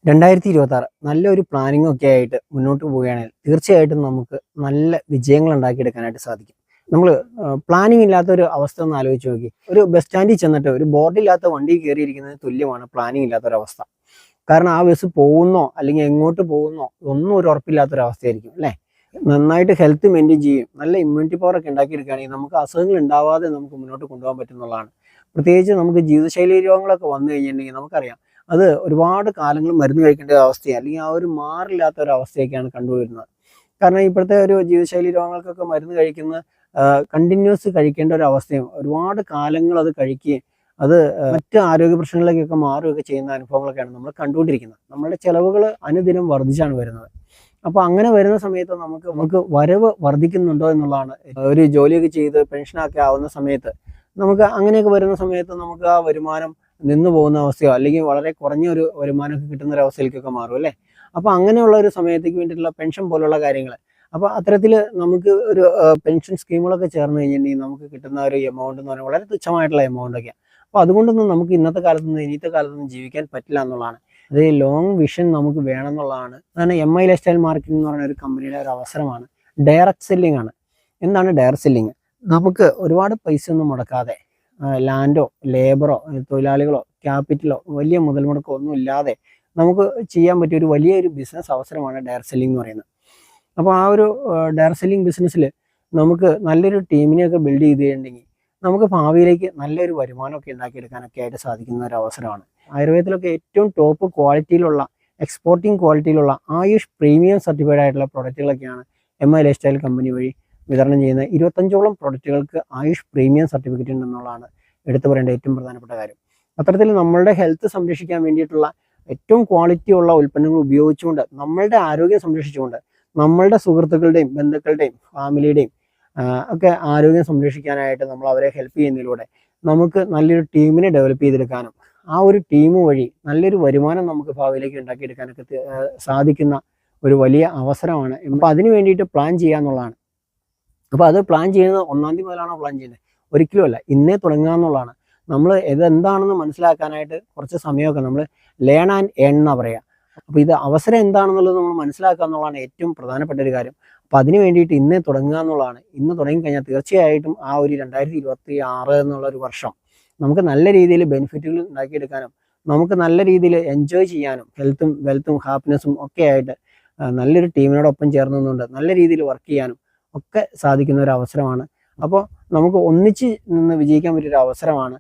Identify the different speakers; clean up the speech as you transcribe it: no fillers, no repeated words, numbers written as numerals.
Speaker 1: 2026 നല്ലൊരു പ്ലാനിംഗ് ഒക്കെ ആയിട്ട് മുന്നോട്ട് പോവുകയാണെങ്കിൽ തീർച്ചയായിട്ടും നമുക്ക് നല്ല വിജയങ്ങൾ ഉണ്ടാക്കിയെടുക്കാനായിട്ട് സാധിക്കും. നമ്മൾ പ്ലാനിംഗ് ഇല്ലാത്ത ഒരു അവസ്ഥ ഒന്ന് ആലോചിച്ച് നോക്കി. ഒരു ബസ് സ്റ്റാൻഡിൽ ചെന്നിട്ട് ഒരു ബോർഡില്ലാത്ത വണ്ടി കയറിയിരിക്കുന്നതിന് തുല്യമാണ് പ്ലാനിംഗ് ഇല്ലാത്തൊരവസ്ഥ. കാരണം ആ ബസ് പോകുന്നോ അല്ലെങ്കിൽ എങ്ങോട്ട് പോകുന്നോ ഒന്നും ഒരു ഉറപ്പില്ലാത്തൊരവസ്ഥയായിരിക്കും അല്ലേ. നന്നായിട്ട് ഹെൽത്ത് മെയിൻറ്റെയിൻ ചെയ്യും, നല്ല ഇമ്മ്യൂണിറ്റി പവർ ഒക്കെ ഉണ്ടാക്കിയെടുക്കുകയാണെങ്കിൽ നമുക്ക് അസുഖങ്ങൾ ഉണ്ടാവാതെ നമുക്ക് മുന്നോട്ട് കൊണ്ടുപോകാൻ പറ്റുന്നതാണ്. പ്രത്യേകിച്ച് നമുക്ക് ജീവിതശൈലി രോഗങ്ങളൊക്കെ വന്നു കഴിഞ്ഞിട്ടുണ്ടെങ്കിൽ നമുക്കറിയാം അത് ഒരുപാട് കാലങ്ങൾ മരുന്ന് കഴിക്കേണ്ട ഒരു അവസ്ഥയാണ്, അല്ലെങ്കിൽ ആ ഒരു മാറില്ലാത്ത ഒരു അവസ്ഥയൊക്കെയാണ് കണ്ടുവരുന്നത്. കാരണം ഇപ്പോഴത്തെ ഒരു ജീവിതശൈലി രോഗങ്ങൾക്കൊക്കെ മരുന്ന് കഴിക്കുന്ന കണ്ടിന്യൂസ് കഴിക്കേണ്ട ഒരു അവസ്ഥയും ഒരുപാട് കാലങ്ങൾ അത് കഴിക്കുകയും അത് മറ്റ് ആരോഗ്യ പ്രശ്നങ്ങളിലേക്കൊക്കെ മാറുകയൊക്കെ ചെയ്യുന്ന അനുഭവങ്ങളൊക്കെയാണ് നമ്മൾ കണ്ടുകൊണ്ടിരിക്കുന്നത്. നമ്മുടെ ചിലവുകൾ അനുദിനം വർദ്ധിച്ചാണ് വരുന്നത്. അപ്പോൾ അങ്ങനെ വരുന്ന സമയത്ത് നമുക്ക് വരവ് വർദ്ധിക്കുന്നുണ്ടോ എന്നുള്ളതാണ്. ഒരു ജോലിയൊക്കെ ചെയ്ത് പെൻഷനൊക്കെ ആവുന്ന സമയത്ത് നമുക്ക് അങ്ങനെയൊക്കെ വരുന്ന സമയത്ത് നമുക്ക് ആ വരുമാനം നിന്നു പോകുന്ന അവസ്ഥയോ അല്ലെങ്കിൽ വളരെ കുറഞ്ഞ ഒരു വരുമാനമൊക്കെ കിട്ടുന്ന ഒരു അവസ്ഥയിലേക്കൊക്കെ മാറും അല്ലേ. അപ്പോൾ അങ്ങനെയുള്ള ഒരു സമയത്തേക്ക് വേണ്ടിയിട്ടുള്ള പെൻഷൻ പോലുള്ള കാര്യങ്ങൾ, അപ്പോൾ അത്തരത്തിൽ നമുക്ക് ഒരു പെൻഷൻ സ്കീമുകളൊക്കെ ചേർന്ന് കഴിഞ്ഞിട്ടുണ്ടെങ്കിൽ നമുക്ക് കിട്ടുന്ന ഒരു എമൗണ്ട് എന്ന് പറഞ്ഞാൽ വളരെ തുച്ഛമായിട്ടുള്ള എമൗണ്ടൊക്കെയാണ്. അപ്പോൾ അതുകൊണ്ടൊന്നും നമുക്ക് ഇന്നത്തെ കാലത്തൊന്നും ഇനിയത്തെ കാലത്തൊന്നും ജീവിക്കാൻ പറ്റില്ല എന്നുള്ളതാണ്. അത് ലോങ് വിഷൻ നമുക്ക് വേണം എന്നുള്ളതാണ്. അതാണ് MI ലൈഫ് സ്റ്റൈൽ മാർക്കറ്റിംഗ് എന്ന് പറയുന്ന ഒരു കമ്പനിയുടെ ഒരു അവസരമാണ്. ഡയറക്റ്റ് സെല്ലിംഗ് ആണ്. എന്താണ് ഡയറക്റ്റ് സെല്ലിംഗ്? നമുക്ക് ഒരുപാട് പൈസ ഒന്നും മുടക്കാതെ ലാൻഡോ ലേബറോ തൊഴിലാളികളോ ക്യാപിറ്റലോ വലിയ മുതൽ മുടക്കോ ഒന്നും ഇല്ലാതെ നമുക്ക് ചെയ്യാൻ പറ്റിയ ഒരു വലിയൊരു ബിസിനസ് അവസരമാണ് ഡയറക്റ്റ് സെല്ലിംഗ് എന്ന് പറയുന്നത്. അപ്പോൾ ആ ഒരു ഡയറക്റ്റ് സെല്ലിംഗ് ബിസിനസ്സിൽ നമുക്ക് നല്ലൊരു ടീമിനെയൊക്കെ ബിൽഡ് ചെയ്ത് കഴിഞ്ഞിട്ടുണ്ടെങ്കിൽ നമുക്ക് ഭാവിയിലേക്ക് നല്ലൊരു വരുമാനമൊക്കെ ഉണ്ടാക്കിയെടുക്കാനൊക്കെ ആയിട്ട് സാധിക്കുന്ന ഒരു അവസരമാണ്. ആയുർവേദത്തിലൊക്കെ ഏറ്റവും ടോപ്പ് ക്വാളിറ്റിയിലുള്ള എക്സ്പോർട്ടിംഗ് ക്വാളിറ്റിയിലുള്ള ആയുഷ് പ്രീമിയം സർട്ടിഫൈഡ് ആയിട്ടുള്ള പ്രൊഡക്റ്റുകളൊക്കെയാണ് MI ലൈഫ് സ്റ്റൈൽ കമ്പനി വഴി വിതരണം ചെയ്യുന്ന 25ഓളം പ്രൊഡക്റ്റുകൾക്ക് ആയുഷ് പ്രീമിയം സർട്ടിഫിക്കറ്റ് ഉണ്ടെന്നുള്ളതാണ് എടുത്തു പറയേണ്ട ഏറ്റവും പ്രധാനപ്പെട്ട കാര്യം. അത്തരത്തിൽ നമ്മളുടെ ഹെൽത്ത് സംരക്ഷിക്കാൻ വേണ്ടിയിട്ടുള്ള ഏറ്റവും ക്വാളിറ്റി ഉള്ള ഉൽപ്പന്നങ്ങൾ ഉപയോഗിച്ചുകൊണ്ട് നമ്മളുടെ ആരോഗ്യം സംരക്ഷിച്ചുകൊണ്ട് നമ്മളുടെ സുഹൃത്തുക്കളുടെയും ബന്ധുക്കളുടെയും ഫാമിലിയുടെയും ഒക്കെ ആരോഗ്യം സംരക്ഷിക്കാനായിട്ട് നമ്മൾ അവരെ ഹെൽപ്പ് ചെയ്യുന്നതിലൂടെ നമുക്ക് നല്ലൊരു ടീമിനെ ഡെവലപ്പ് ചെയ്തെടുക്കാനും ആ ഒരു ടീം വഴി നല്ലൊരു വരുമാനം നമുക്ക് ഭാവിയിലേക്ക് ഉണ്ടാക്കിയെടുക്കാനൊക്കെ സാധിക്കുന്ന ഒരു വലിയ അവസരമാണ്. അപ്പോൾ അതിന് വേണ്ടിയിട്ട് പ്ലാൻ ചെയ്യുക എന്നുള്ളതാണ്. അപ്പോൾ അത് പ്ലാൻ ചെയ്യുന്നത് 1-ാം തീയതി മുതലാണോ പ്ലാൻ ചെയ്യുന്നത്? ഒരിക്കലും അല്ല, ഇന്നേ തുടങ്ങുക എന്നുള്ളതാണ്. നമ്മൾ ഇതെന്താണെന്ന് മനസ്സിലാക്കാനായിട്ട് കുറച്ച് സമയമൊക്കെ നമ്മൾ ലേൺ ആൻഡ് ഏൺ എന്നാ പറയുക. അപ്പോൾ ഇത് അവസരം എന്താണെന്നുള്ളത് നമ്മൾ മനസ്സിലാക്കുക എന്നുള്ളതാണ് ഏറ്റവും പ്രധാനപ്പെട്ട ഒരു കാര്യം. അപ്പോൾ അതിന് വേണ്ടിയിട്ട് ഇന്നേ തുടങ്ങുക എന്നുള്ളതാണ്. ഇന്ന് തുടങ്ങിക്കഴിഞ്ഞാൽ തീർച്ചയായിട്ടും ആ ഒരു 2026 എന്നുള്ളൊരു വർഷം നമുക്ക് നല്ല രീതിയിൽ ബെനിഫിറ്റുകൾ ഉണ്ടാക്കിയെടുക്കാനും നമുക്ക് നല്ല രീതിയിൽ എൻജോയ് ചെയ്യാനും ഹെൽത്തും വെൽത്തും ഹാപ്പിനെസ്സും ഒക്കെ ആയിട്ട് നല്ലൊരു ടീമിനോടൊപ്പം ചേർന്ന് നിന്നുകൊണ്ട് നല്ല രീതിയിൽ വർക്ക് ചെയ്യാനും ഒക്കെ സാധിക്കുന്ന ഒരു അവസരമാണ്. അപ്പോൾ നമുക്ക് ഒന്നിച്ച് നിന്ന് വിജയിക്കാൻ പറ്റിയൊരു അവസരമാണ്